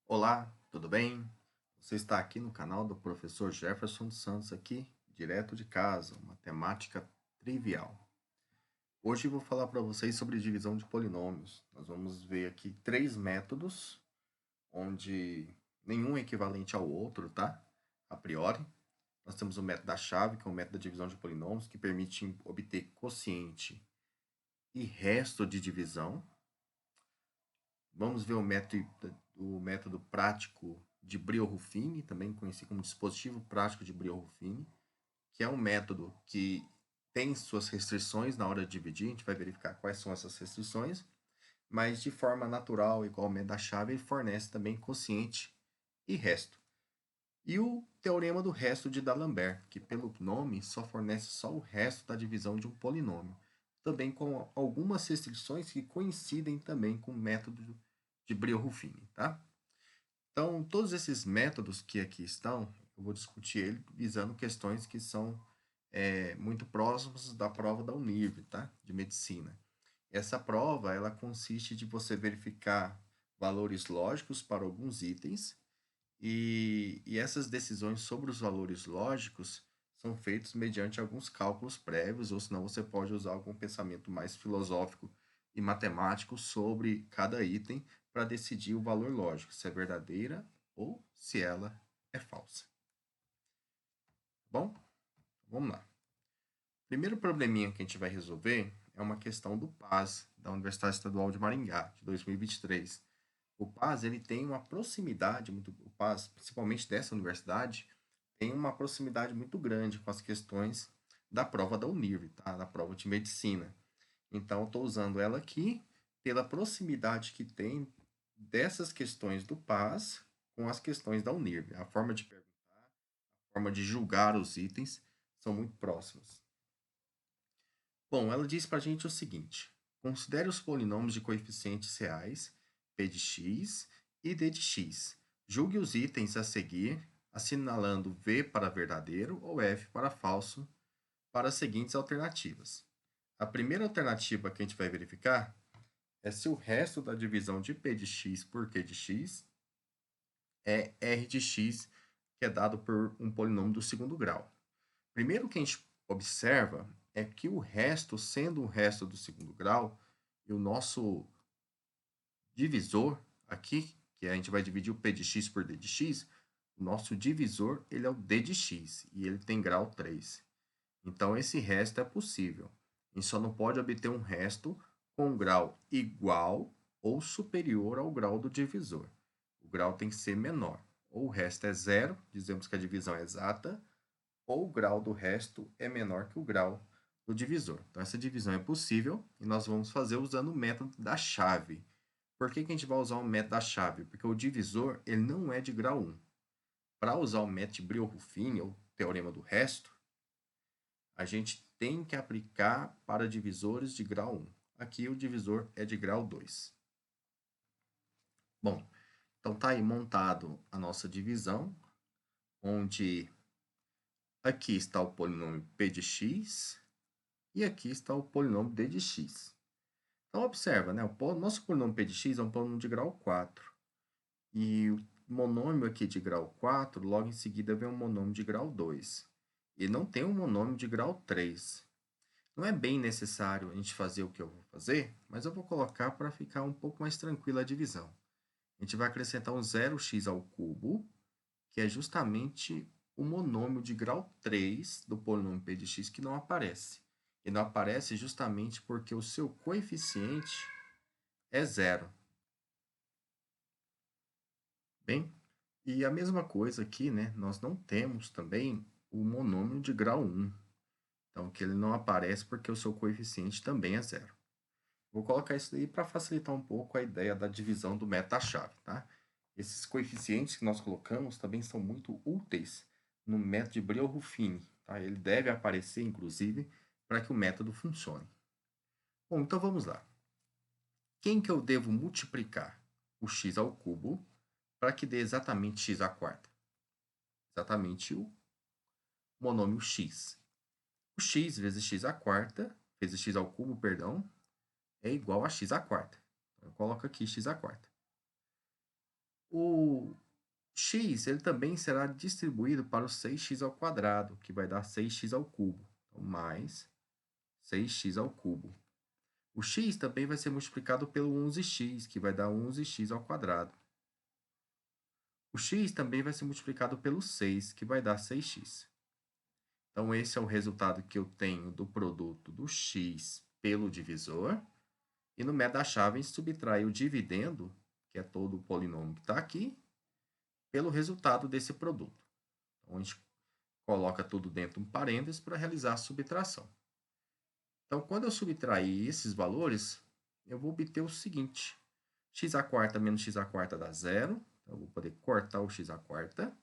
Olá, tudo bem? Você está aqui no canal do professor Jefferson dos Santos aqui, direto de casa, matemática trivial. Hoje eu vou falar para vocês sobre divisão de polinômios. Nós vamos ver aqui três métodos, onde nenhum é equivalente ao outro, tá? A priori. Nós temos o método da chave, que é o método da divisão de polinômios, que permite obter quociente e resto de divisão. Vamos ver o método prático de Brio-Ruffini, também conhecido como dispositivo prático de Brio-Ruffini, que é um método que tem suas restrições na hora de dividir, a gente vai verificar quais são essas restrições, mas de forma natural, igual ao método da chave, ele fornece também quociente e resto. E o teorema do resto de D'Alembert, que pelo nome só fornece só o resto da divisão de um polinômio, também com algumas restrições que coincidem também com o método de Brio-Ruffini, tá? Então, todos esses métodos que aqui estão, eu vou discutir ele visando questões que são muito próximas da prova da Unirv, tá? De medicina. Essa prova, ela consiste de você verificar valores lógicos para alguns itens e essas decisões sobre os valores lógicos são feitas mediante alguns cálculos prévios, ou senão você pode usar algum pensamento mais filosófico e matemático sobre cada item para decidir o valor lógico, se é verdadeira ou se ela é falsa. Bom, vamos lá. O primeiro probleminha que a gente vai resolver é uma questão do PAS, da Universidade Estadual de Maringá, de 2023. O PAS, ele tem uma proximidade, o PAS, principalmente dessa universidade, tem uma proximidade muito grande com as questões da prova da Unirv, tá? Da prova de medicina. Então, eu estou usando ela aqui pela proximidade que tem dessas questões do PAS com as questões da Unirv. A forma de perguntar, a forma de julgar os itens são muito próximas. Bom, ela diz para a gente o seguinte: considere os polinômios de coeficientes reais, p de x e d de x. Julgue os itens a seguir, assinalando v para verdadeiro ou f para falso para as seguintes alternativas. A primeira alternativa que a gente vai verificar é se o resto da divisão de p de x por q de x é r de x, que é dado por um polinômio do segundo grau. Primeiro que a gente observa é que o resto, sendo o resto do segundo grau, e o nosso divisor aqui, que a gente vai dividir o p de x por d de x, o nosso divisor ele é o d de x, e ele tem grau 3. Então, esse resto é possível. A gente só não pode obter um resto com um grau igual ou superior ao grau do divisor. O grau tem que ser menor. Ou o resto é zero, dizemos que a divisão é exata, ou o grau do resto é menor que o grau do divisor. Então, essa divisão é possível e nós vamos fazer usando o método da chave. Por que a gente vai usar o método da chave? Porque o divisor ele não é de grau 1. Para usar o método de Brio-Ruffini, ou teorema do resto, a gente tem que aplicar para divisores de grau 1. Aqui o divisor é de grau 2. Bom, então está aí montado a nossa divisão, onde aqui está o polinômio p de x e aqui está o polinômio d de x. Então, observa, né? O nosso polinômio p de x é um polinômio de grau 4. E o monômio aqui de grau 4, logo em seguida vem um monômio de grau 2. E não tem um monômio de grau 3. Não é bem necessário a gente fazer o que eu vou fazer, mas eu vou colocar para ficar um pouco mais tranquila a divisão. A gente vai acrescentar um 0x ao cubo, que é justamente o monômio de grau 3 do polinômio p de x que não aparece. E não aparece justamente porque o seu coeficiente é zero. Bem, e a mesma coisa aqui, né? Nós não temos também o monômio de grau 1. Então, que ele não aparece porque o seu coeficiente também é zero. Vou colocar isso daí para facilitar um pouco a ideia da divisão do meta-chave, tá? Esses coeficientes que nós colocamos também são muito úteis no método de Brio-Ruffini, tá? Ele deve aparecer, inclusive, para que o método funcione. Bom, então vamos lá. Quem que eu devo multiplicar o x ao cubo para que dê exatamente x à quarta? Exatamente o monômio x. O x vezes x à quarta, vezes x ao cubo, perdão, é igual a x à quarta. Então, eu coloco aqui x à quarta. O x ele também será distribuído para o 6x ao quadrado, que vai dar 6x ao cubo. Então, mais 6x ao cubo. O x também vai ser multiplicado pelo 11x, que vai dar 11x ao quadrado. O x também vai ser multiplicado pelo 6, que vai dar 6x. Então, esse é o resultado que eu tenho do produto do x pelo divisor. E no método da chave, a gente subtrai o dividendo, que é todo o polinômio que está aqui, pelo resultado desse produto. Então, a gente coloca tudo dentro de um parênteses para realizar a subtração. Então, quando eu subtrair esses valores, eu vou obter o seguinte. X à quarta menos x à quarta dá zero. Então, eu vou poder cortar o x à quarta.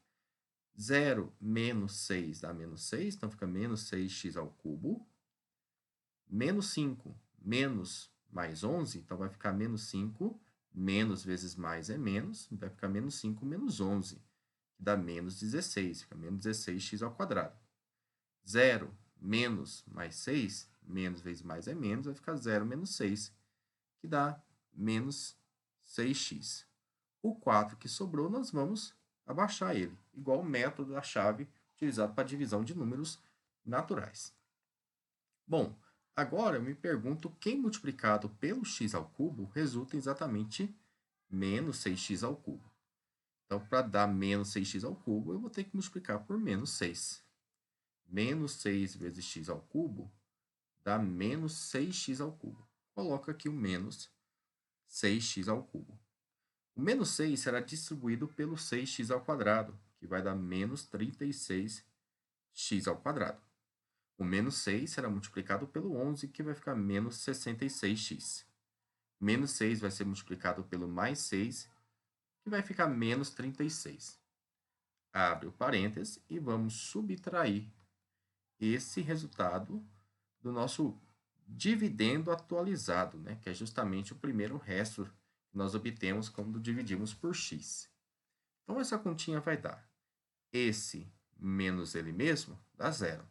0 menos 6 dá menos 6, então fica menos 6x ao cubo. Menos 5 menos mais 11, então vai ficar menos 5. Menos vezes mais é menos, vai ficar menos 5 menos 11, que dá menos 16, fica menos 16x ao quadrado. 0 menos mais 6, menos vezes mais é menos, vai ficar 0 menos 6, que dá menos 6x. O 4 que sobrou, nós vamos abaixar ele, igual o método da chave utilizado para divisão de números naturais. Bom, agora eu me pergunto quem multiplicado pelo x ao cubo resulta exatamente menos 6x ao cubo. Então, para dar menos 6x ao cubo, eu vou ter que multiplicar por menos 6. Menos 6 vezes x ao cubo dá menos 6x ao cubo. Coloco aqui o menos 6x ao cubo. O menos 6 será distribuído pelo 6x ao quadrado, que vai dar menos 36x ao quadrado. O menos 6 será multiplicado pelo 11, que vai ficar menos 66x. Menos 6 vai ser multiplicado pelo mais 6, que vai ficar menos 36. Abre o parênteses e vamos subtrair esse resultado do nosso dividendo atualizado, né? Que é justamente o primeiro resto que nós obtemos quando dividimos por x. Então, essa continha vai dar esse menos ele mesmo, dá zero.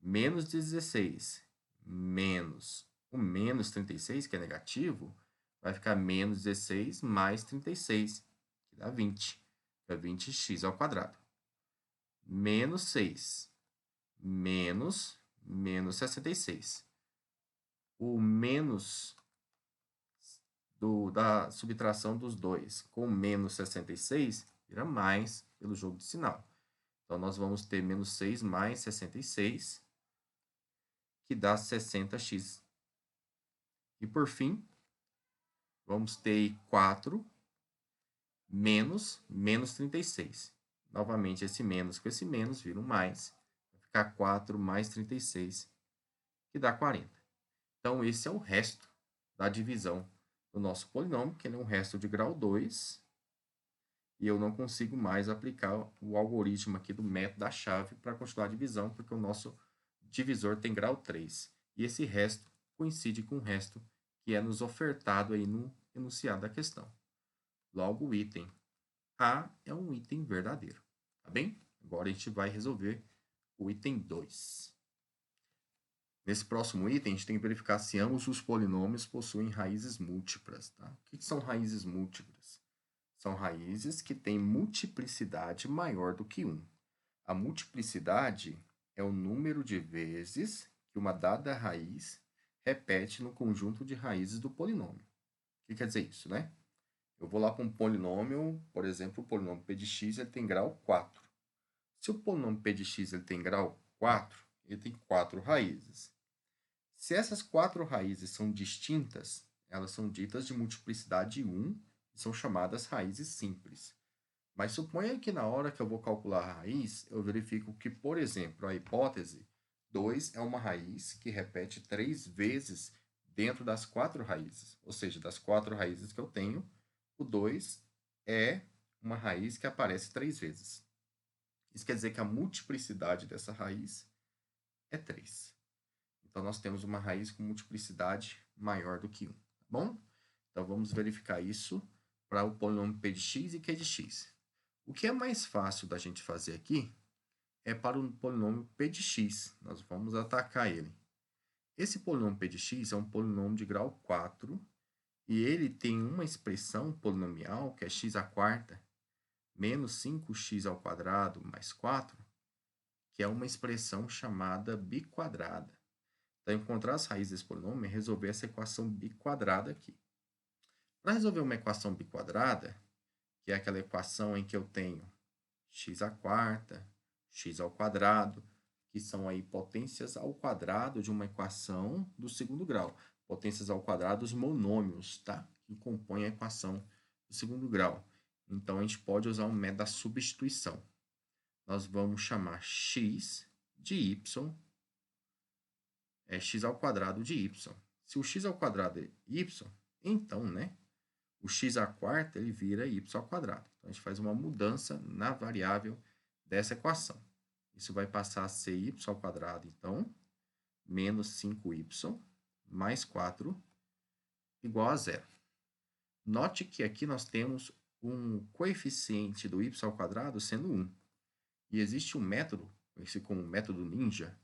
Menos 16 menos o menos 36, que é negativo, vai ficar menos 16 mais 36, que dá 20. Fica 20x ao quadrado. Menos 6 menos 66. O menos da subtração dos dois com menos 66 vira mais pelo jogo de sinal. Então, nós vamos ter menos 6 mais 66, que dá 60x. E, por fim, vamos ter 4 menos 36. Novamente, esse menos com esse menos vira um mais. Vai ficar 4 mais 36, que dá 40. Então, esse é o resto da divisão do nosso polinômio, que ele é um resto de grau 2. E eu não consigo mais aplicar o algoritmo aqui do método da chave para continuar a divisão, porque o nosso divisor tem grau 3. E esse resto coincide com o resto que é nos ofertado aí no enunciado da questão. Logo, o item A é um item verdadeiro. Tá bem? Agora a gente vai resolver o item 2. Nesse próximo item, a gente tem que verificar se ambos os polinômios possuem raízes múltiplas. Tá? O que são raízes múltiplas? São raízes que têm multiplicidade maior do que 1. A multiplicidade é o número de vezes que uma dada raiz repete no conjunto de raízes do polinômio. O que quer dizer isso, né? Eu vou lá para um polinômio, por exemplo, o polinômio p de x ele tem grau 4. Se o polinômio p de x ele tem grau 4, ele tem 4 raízes. Se essas 4 raízes são distintas, elas são ditas de multiplicidade 1 e são chamadas raízes simples. Mas suponha que na hora que eu vou calcular a raiz, eu verifico que, por exemplo, a hipótese 2 é uma raiz que repete 3 vezes dentro das 4 raízes. Ou seja, das 4 raízes que eu tenho, o 2 é uma raiz que aparece 3 vezes. Isso quer dizer que a multiplicidade dessa raiz é 3. Então, nós temos uma raiz com multiplicidade maior do que 1. Tá bom? Então, vamos verificar isso para o polinômio p de x e q de x. O que é mais fácil da gente fazer aqui é para o polinômio p de x. Nós vamos atacar ele. Esse polinômio p de x é um polinômio de grau 4 e ele tem uma expressão polinomial, que é x à quarta, menos 5x² mais 4, que é uma expressão chamada biquadrada. Então, encontrar as raízes desse polinômio é resolver essa equação biquadrada aqui. Para resolver uma equação biquadrada, que é aquela equação em que eu tenho x à quarta, x², que são aí potências ao quadrado de uma equação do segundo grau. Potências ao quadrado, os monômios, tá? Que compõem a equação do segundo grau. Então, a gente pode usar o método da substituição. Nós vamos chamar x de y, x² de y. Se o x² é y, então, né, o x² ele vira y². Então, a gente faz uma mudança na variável dessa equação. Isso vai passar a ser y², então, menos 5y mais 4 igual a zero. Note que aqui nós temos um coeficiente do y² sendo 1. E existe um método, conhecido como método ninja,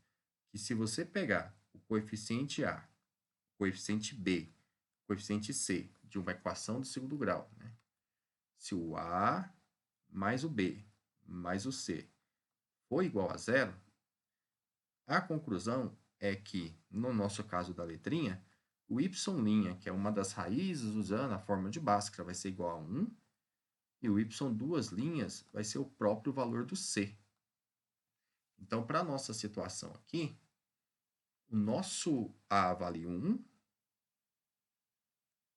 que se você pegar o coeficiente A, o coeficiente B, o coeficiente C de uma equação do segundo grau, né? Se o A mais o B mais o C for igual a zero, a conclusão é que, no nosso caso da letrinha, o y', que é uma das raízes usando a forma de Bhaskara, vai ser igual a 1, e o y duas linhas vai ser o próprio valor do C. Então, para a nossa situação aqui, o nosso A vale 1,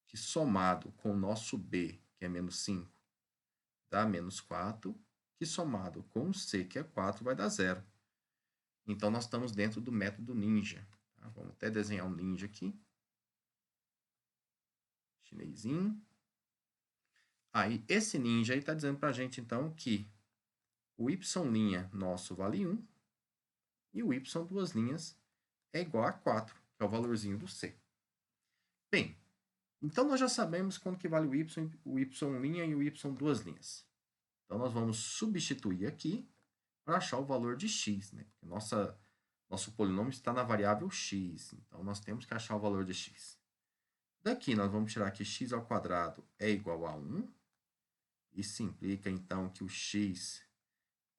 que somado com o nosso B, que é menos 5, dá menos 4, que somado com o C, que é 4, vai dar 0. Então, nós estamos dentro do método ninja. Tá? Vamos até desenhar um ninja aqui. Chinesinho. Aí, esse ninja está dizendo para a gente, então, que o y' nosso vale 1 e o y duas linhas é igual a 4, que é o valorzinho do C. Bem, então nós já sabemos quanto que vale o y' e o y duas linhas. Então, nós vamos substituir aqui para achar o valor de x, né? Porque nosso polinômio está na variável x, então nós temos que achar o valor de x. Daqui nós vamos tirar que x² é igual a 1, isso implica então que o x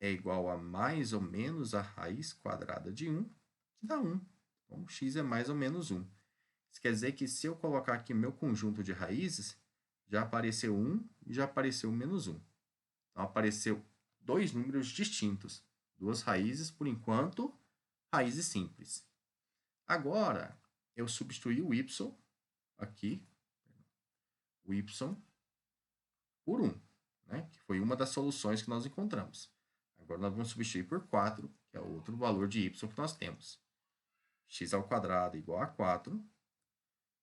é igual a mais ou menos a raiz quadrada de 1, que dá 1. Então, x é mais ou menos 1. Isso quer dizer que se eu colocar aqui meu conjunto de raízes, já apareceu 1 e já apareceu menos 1. Então, apareceu dois números distintos, duas raízes, por enquanto, raízes simples. Agora, eu substituí o y aqui, o y por 1, né? Que foi uma das soluções que nós encontramos. Agora, nós vamos substituir por 4, que é outro valor de y que nós temos. x² igual a 4,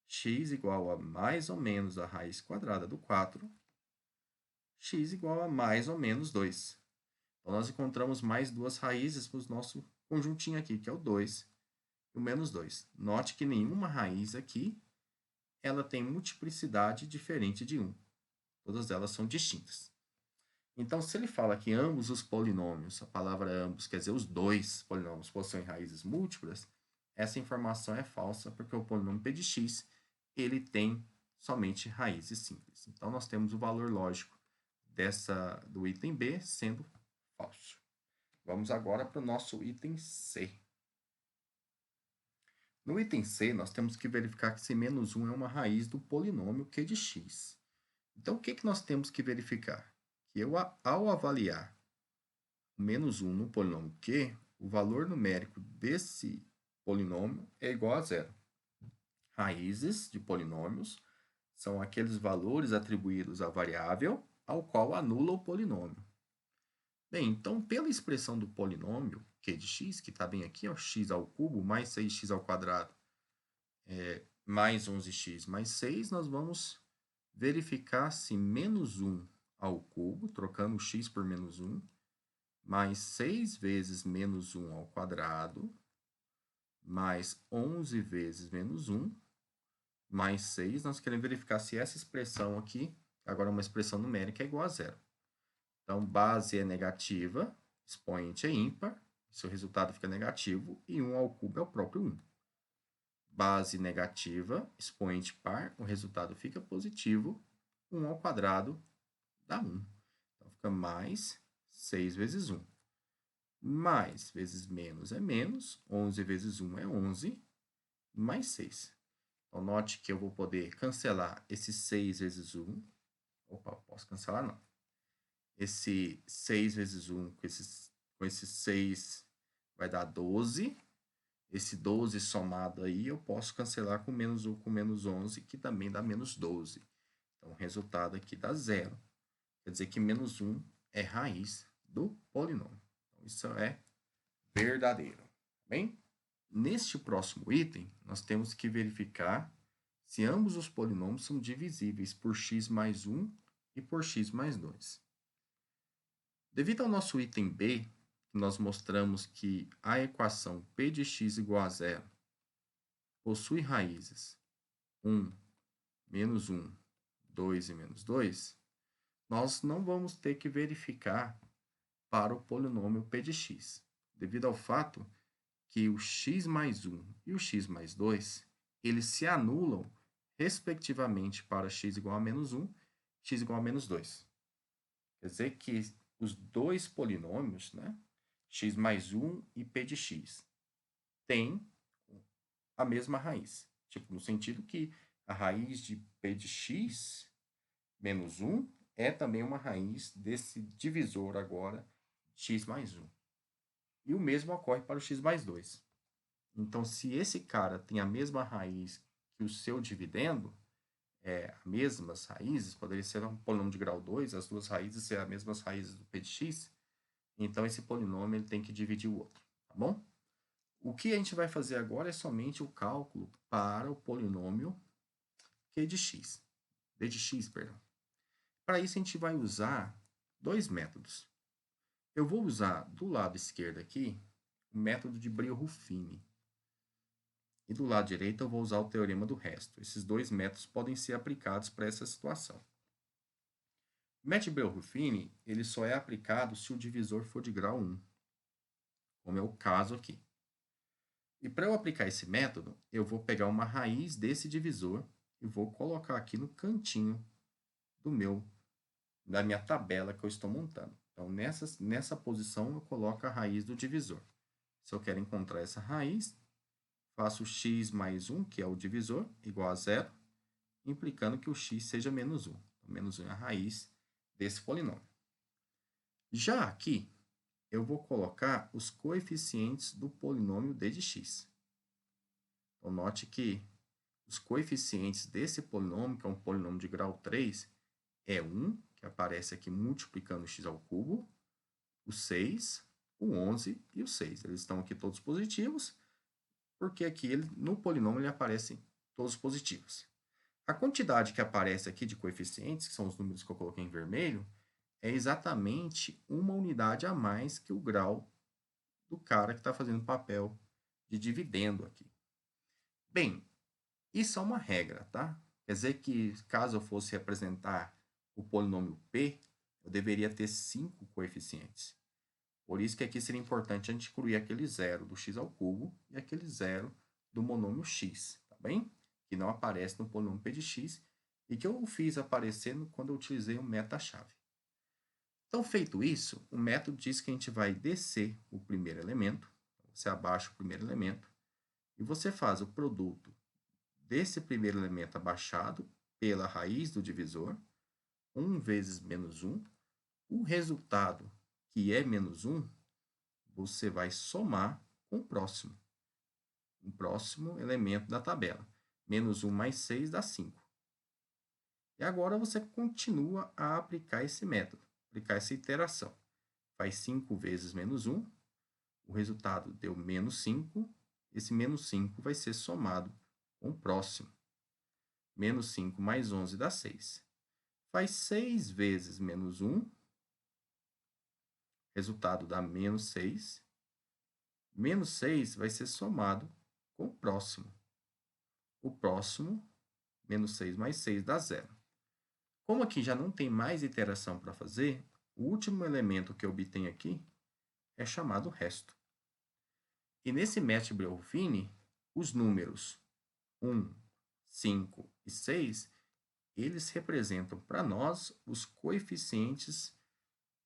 x igual a mais ou menos a raiz quadrada do 4, x igual a mais ou menos 2. Então, nós encontramos mais duas raízes para o nosso conjuntinho aqui, que é o 2 e o menos 2. Note que nenhuma raiz aqui ela tem multiplicidade diferente de 1. Todas elas são distintas. Então, se ele fala que ambos os polinômios, a palavra ambos quer dizer os dois polinômios possuem raízes múltiplas, essa informação é falsa, porque o polinômio p de x ele tem somente raízes simples. Então, nós temos o valor lógico do item B sendo falso. Vamos agora para o nosso item C. No item C, nós temos que verificar que se menos 1 é uma raiz do polinômio q de x. Então, o que nós temos que verificar? Que ao avaliar o menos 1 no polinômio q, o valor numérico desse polinômio é igual a zero. Raízes de polinômios são aqueles valores atribuídos à variável ao qual anula o polinômio. Bem, então, pela expressão do polinômio q de x, que está bem aqui, ó, x² mais 6x² mais 11x mais 6, nós vamos verificar se menos 1 ao cubo, trocando o x por menos 1, mais 6 vezes menos 1 ao quadrado, mais 11 vezes menos 1, mais 6. Nós queremos verificar se essa expressão aqui, agora uma expressão numérica, é igual a zero. Então, base é negativa, expoente é ímpar, seu resultado fica negativo, e 1 ao cubo é o próprio 1. base negativa, expoente par, o resultado fica positivo, 1 ao quadrado dá 1. Então, fica mais 6 vezes 1. Mais vezes menos é menos, 11 vezes 1 é 11, mais 6. Então, note que eu vou poder cancelar esse 6 vezes 1. Opa, posso cancelar não. Esse 6 vezes 1 com esse 6 vai dar 12. Esse 12 somado aí eu posso cancelar com menos 1 com menos 11, que também dá menos 12. Então, o resultado aqui dá 0. Quer dizer que menos 1 é raiz do polinômio. Então, isso é verdadeiro. Bem, neste próximo item, nós temos que verificar se ambos os polinômios são divisíveis por x mais 1 e por x mais 2. Devido ao nosso item B, nós mostramos que a equação p de x igual a 0 possui raízes 1, menos 1, 2 e menos 2, nós não vamos ter que verificar para o polinômio p de x, devido ao fato que o x mais 1 e o x mais 2, eles se anulam, respectivamente, para x igual a menos 1, x igual a menos 2. Quer dizer que os dois polinômios, né, x mais 1 e p de x, têm a mesma raiz. Tipo, no sentido que a raiz de p de x menos 1 é também uma raiz desse divisor agora, x mais 1. E o mesmo ocorre para o x mais 2. Então, se esse cara tem a mesma raiz que o seu dividendo, as mesmas raízes, poderia ser um polinômio de grau 2, as duas raízes serem as mesmas raízes do p de x, então esse polinômio ele tem que dividir o outro, tá bom? O que a gente vai fazer agora é somente o cálculo para o polinômio q de x, d de x, perdão. Para isso, a gente vai usar dois métodos. Eu vou usar do lado esquerdo aqui o método de Brio-Ruffini. E do lado direito eu vou usar o teorema do resto. Esses dois métodos podem ser aplicados para essa situação. O método de Brio-Ruffini ele só é aplicado se o divisor for de grau 1, como é o caso aqui. E para eu aplicar esse método, eu vou pegar uma raiz desse divisor e vou colocar aqui no cantinho da minha tabela que eu estou montando. Então, nessa posição, eu coloco a raiz do divisor. Se eu quero encontrar essa raiz, faço x mais 1, que é o divisor, igual a 0, implicando que o x seja menos 1. Então, menos 1 é a raiz desse polinômio. Já aqui, eu vou colocar os coeficientes do polinômio d de x. Então, note que os coeficientes desse polinômio, que é um polinômio de grau 3, é 1, que aparece aqui multiplicando x ao cubo, o 6, o 11 e o 6. Eles estão aqui todos positivos, porque aqui no polinômio ele aparecem todos positivos. A quantidade que aparece aqui de coeficientes, que são os números que eu coloquei em vermelho, é exatamente uma unidade a mais que o grau do cara que está fazendo papel de dividendo aqui. Bem, isso é uma regra, tá? Quer dizer que, caso eu fosse representar o polinômio p, eu deveria ter 5 coeficientes. Por isso que aqui seria importante a gente incluir aquele zero do x ao cubo e aquele zero do monômio x, tá bem? Que não aparece no polinômio p de x e que eu fiz aparecer quando eu utilizei o meta-chave. Então, feito isso, o método diz que a gente vai descer o primeiro elemento, você abaixa o primeiro elemento, e você faz o produto desse primeiro elemento abaixado pela raiz do divisor, 1 vezes menos 1, o resultado, que é menos 1, você vai somar com o próximo elemento da tabela. Menos 1 mais 6 dá 5. E agora você continua a aplicar esse método, aplicar essa iteração. Faz 5 vezes menos 1, o resultado deu menos 5, esse menos 5 vai ser somado com o próximo. Menos 5 mais 11 dá 6. Faz 6 vezes menos 1, resultado dá menos 6. Menos 6 vai ser somado com o próximo. O próximo, menos 6 mais 6 dá 0. Como aqui já não tem mais iteração para fazer, o último elemento que eu obtenho aqui é chamado resto. E nesse método Brio-Ruffini, os números 1, 5 e 6, eles representam para nós os coeficientes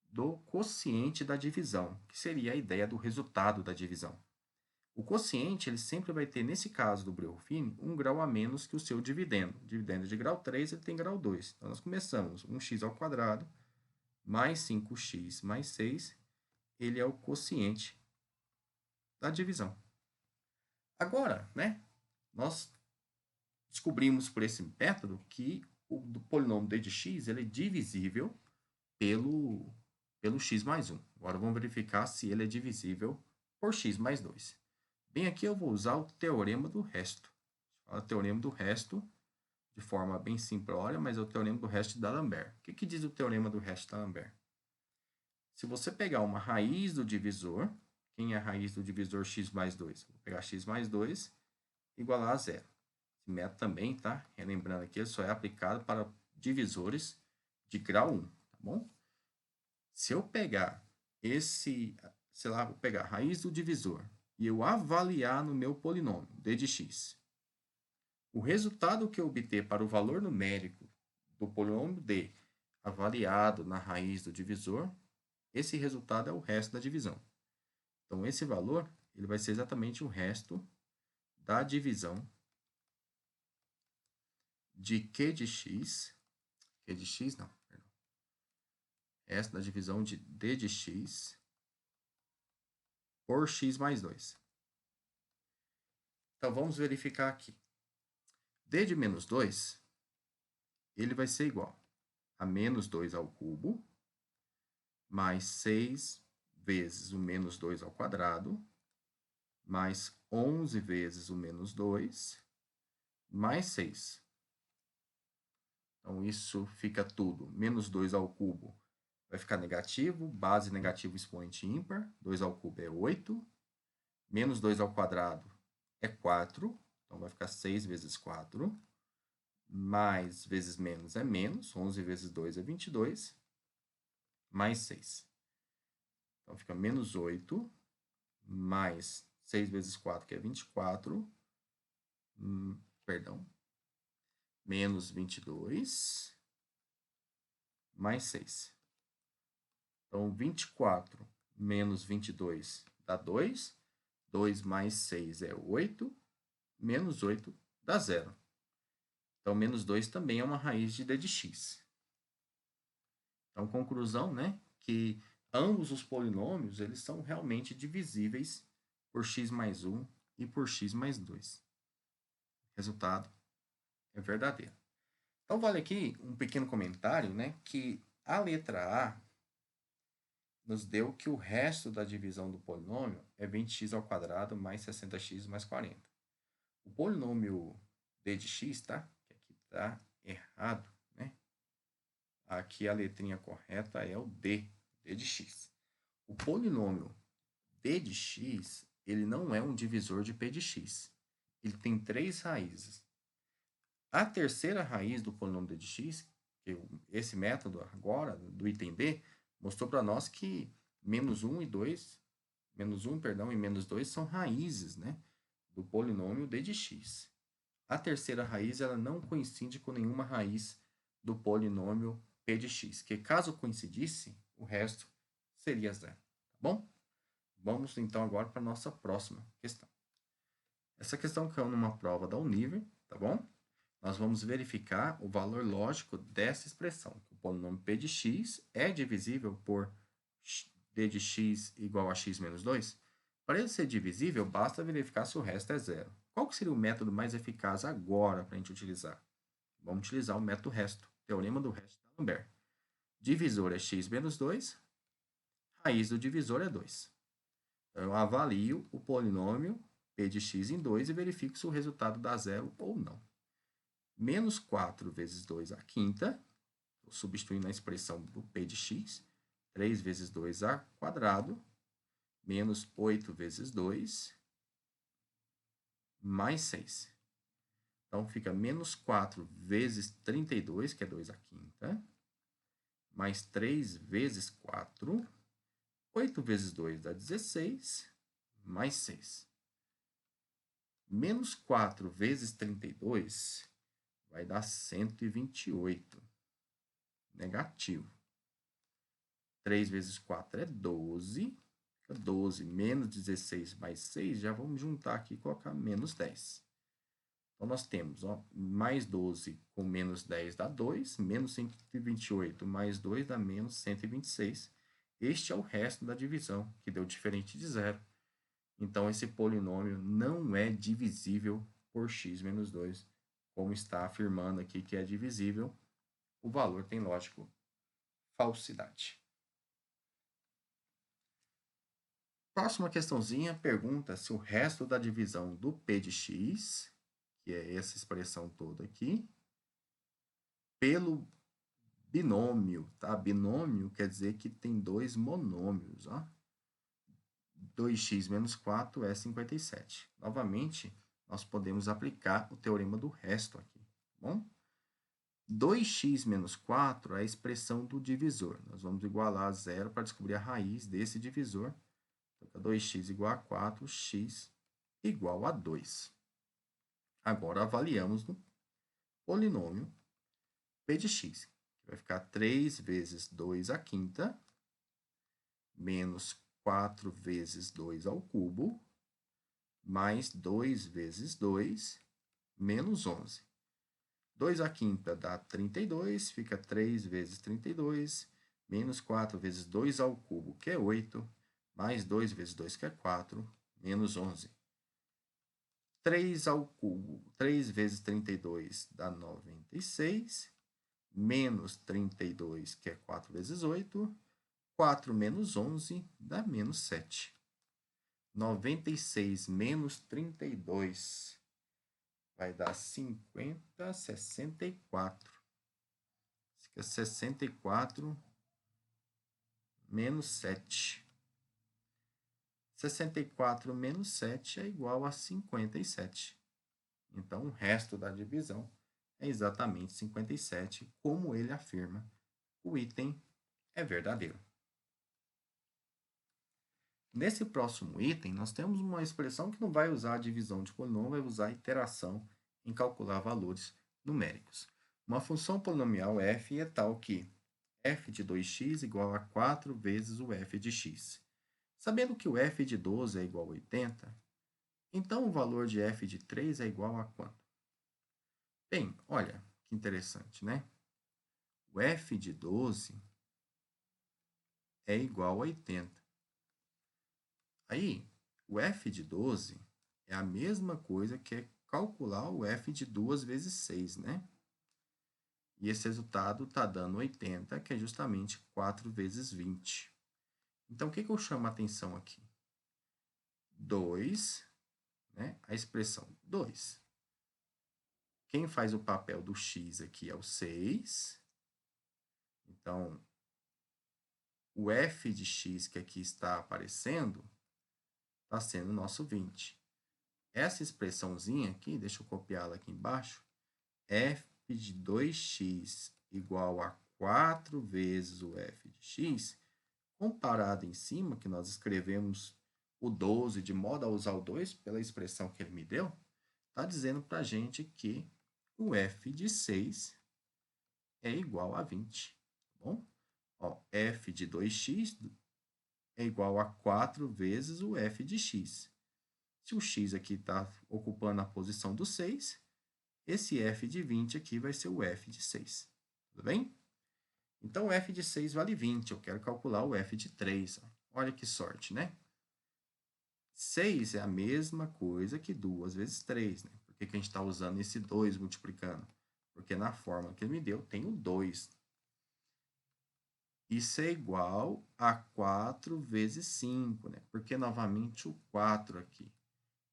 do quociente da divisão, que seria a ideia do resultado da divisão. O quociente ele sempre vai ter, nesse caso do Breuer-Fini, um grau a menos que o seu dividendo. O dividendo de grau 3 ele tem grau 2. Então, nós começamos 1x ao quadrado mais 5x mais 6, ele é o quociente da divisão. Agora, né, nós descobrimos por esse método que o polinômio d de x ele é divisível pelo x mais 1. Agora vamos verificar se ele é divisível por x mais 2. Bem, aqui eu vou usar o teorema do resto. O teorema do resto de forma bem simplória, mas é o teorema do resto da Lambert. O que diz o teorema do resto da Lambert? Se você pegar uma raiz do divisor, quem é a raiz do divisor x mais 2? Vou pegar x mais 2 igualar a zero. Esse método também, tá? Relembrando aqui, ele só é aplicado para divisores de grau 1, tá bom? Se eu pegar sei lá, vou pegar a raiz do divisor e eu avaliar no meu polinômio, d de x, o resultado que eu obter para o valor numérico do polinômio d avaliado na raiz do divisor, esse resultado é o resto da divisão. Então, esse valor ele vai ser exatamente o resto da divisão de q de x, não, perdão, resto da divisão de d de x por x mais 2. Então, vamos verificar aqui. D de menos 2, ele vai ser igual a menos 2 ao cubo, mais 6 vezes o menos 2 ao quadrado, mais 11 vezes o menos 2, mais 6. Então, isso fica tudo. Menos 2 ao cubo vai ficar negativo, base negativo, expoente ímpar. 2 ao cubo é 8. Menos 2 ao quadrado é 4. Então, vai ficar 6 vezes 4. Mais vezes menos é menos. 11 vezes 2 é 22. Mais 6. Então, fica menos 8. Mais 6 vezes 4, que é 24. Perdão. Menos 22. Mais 6. Então, 24 menos 22 dá 2. 2 mais 6 é 8. Menos 8 dá 0. Então, menos 2 também é uma raiz de d de x. Então, conclusão, né? Que ambos os polinômios eles são realmente divisíveis por x mais 1 e por x mais 2. Resultado é verdadeiro. Então, vale aqui um pequeno comentário, né? Que a letra A nos deu que o resto da divisão do polinômio é 20x ao quadrado mais 60x mais 40. O polinômio d de x, tá? Que aqui tá errado, né? Aqui a letrinha correta é o d de x. O polinômio d de x, ele não é um divisor de p de x. Ele tem 3 raízes. A terceira raiz do polinômio d de x, que esse método agora, do item B, mostrou para nós que menos 1 e 2, menos 1, perdão, e menos 2 são raízes, né, do polinômio d de x. A terceira raiz ela não coincide com nenhuma raiz do polinômio p de x, que caso coincidisse, o resto seria zero. Tá bom? Vamos então agora para a nossa próxima questão. Essa questão caiu numa prova da Univer, tá bom? Nós vamos verificar o valor lógico dessa expressão. O polinômio p de x é divisível por d de x igual a x menos 2? Para ele ser divisível, basta verificar se o resto é zero. Qual que seria o método mais eficaz agora para a gente utilizar? Vamos utilizar o método resto, teorema do resto da Lambert. Divisor é x menos 2, raiz do divisor é 2. Então, eu avalio o polinômio p de x em 2 e verifico se o resultado dá zero ou não. Menos 4 vezes 2 a quinta, substituindo a expressão do p de x, 3 vezes 2 a quadrado, menos 8 vezes 2, mais 6. Então, fica menos 4 vezes 32, que é 2 a quinta, mais 3 vezes 4, 8 vezes 2 dá 16, mais 6. Menos 4 vezes 32 vai dar 128. Negativo. 3 vezes 4 é 12. 12 menos 16 mais 6, já vamos juntar aqui e colocar menos 10. Então, nós temos mais 12 com menos 10 dá 2, menos 128 mais 2 dá menos 126. Este é o resto da divisão, que deu diferente de zero. Então, esse polinômio não é divisível por x menos 2, como está afirmando aqui que é divisível. O valor tem, lógico, falsidade. Próxima questãozinha pergunta se o resto da divisão do p de x, que é essa expressão toda aqui, pelo binômio, tá? Binômio quer dizer que tem dois monômios, ó. 2x menos 4 é 57. Novamente, nós podemos aplicar o teorema do resto aqui, tá bom? 2x menos 4 é a expressão do divisor. Nós vamos igualar a zero para descobrir a raiz desse divisor. 2x igual a 4, x igual a 2. Agora, avaliamos no polinômio p de x, que vai ficar 3 vezes 2 à quinta, menos 4 vezes 2 ao cubo, mais 2 vezes 2, menos 11. 2 à quinta dá 32, fica 3 vezes 32, menos 4 vezes 2 ao cubo, que é 8, mais 2 vezes 2, que é 4, menos 11. 3 ao cubo, 3 vezes 32 dá 96, menos 32, que é 4 vezes 8, 4 menos 11 dá menos 7. 96 menos 32 vai dar 50, 64. Fica 64 menos 7. 64 menos 7 é igual a 57. Então, o resto da divisão é exatamente 57, como ele afirma. O item é verdadeiro. Nesse próximo item, nós temos uma expressão que não vai usar a divisão de polinômio, vai usar a iteração em calcular valores numéricos. Uma função polinomial f é tal que f de 2x igual a 4 vezes o f de x. Sabendo que o f de 12 é igual a 80, então o valor de f de 3 é igual a quanto? Bem, olha que interessante, né? O f de 12 é igual a 80. Aí, o f de 12 é a mesma coisa que calcular o f de 2 vezes 6, né? E esse resultado está dando 80, que é justamente 4 vezes 20. Então, o que eu chamo a atenção aqui? 2, né? A expressão 2. Quem faz o papel do x aqui é o 6. Então, o f de x que aqui está aparecendo está sendo o nosso 20. Essa expressãozinha aqui, deixa eu copiá-la aqui embaixo, f de 2x igual a 4 vezes o f de x, comparado em cima, que nós escrevemos o 12 de modo a usar o 2 pela expressão que ele me deu, está dizendo para a gente que o f de 6 é igual a 20. Tá bom? Ó, f de 2x é igual a 4 vezes o f de x. Se o x aqui está ocupando a posição do 6, esse f de 20 aqui vai ser o f de 6. Tudo bem? Então, o f de 6 vale 20. Eu quero calcular o f de 3. Olha que sorte, né? 6 é a mesma coisa que 2 vezes 3. Né? Por que a gente está usando esse 2 multiplicando? Porque na fórmula que ele me deu tem o 2. Isso é igual a 4 vezes 5. Né? Por que novamente o 4 aqui?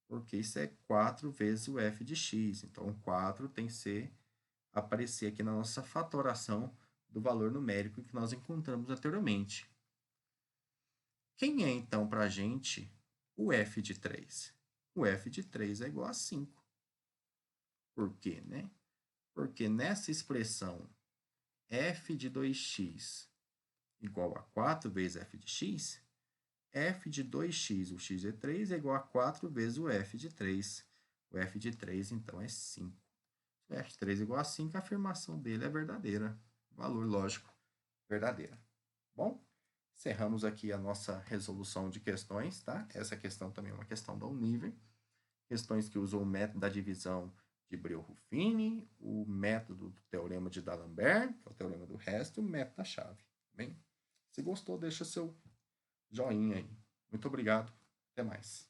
Porque isso é 4 vezes o f de x. Então, o 4 tem que aparecer aqui na nossa fatoração do valor numérico que nós encontramos anteriormente. Quem é, então, para a gente o f de 3? O f de 3 é igual a 5. Por quê, né? Porque nessa expressão f de 2x igual a 4 vezes f de x, f de 2x, o x é 3, é igual a 4 vezes o f de 3. O f de 3, então, é 5. Se o f de 3 é igual a 5, a afirmação dele é verdadeira. Valor lógico verdadeiro. Bom, encerramos aqui a nossa resolução de questões, tá? Essa questão também é uma questão da Univer. Questões que usam o método da divisão de Breuil-Ruffini, o método do teorema de D'Alembert, que é o teorema do resto, e o método da chave. Bem, se gostou, deixa seu joinha aí. Muito obrigado. Até mais.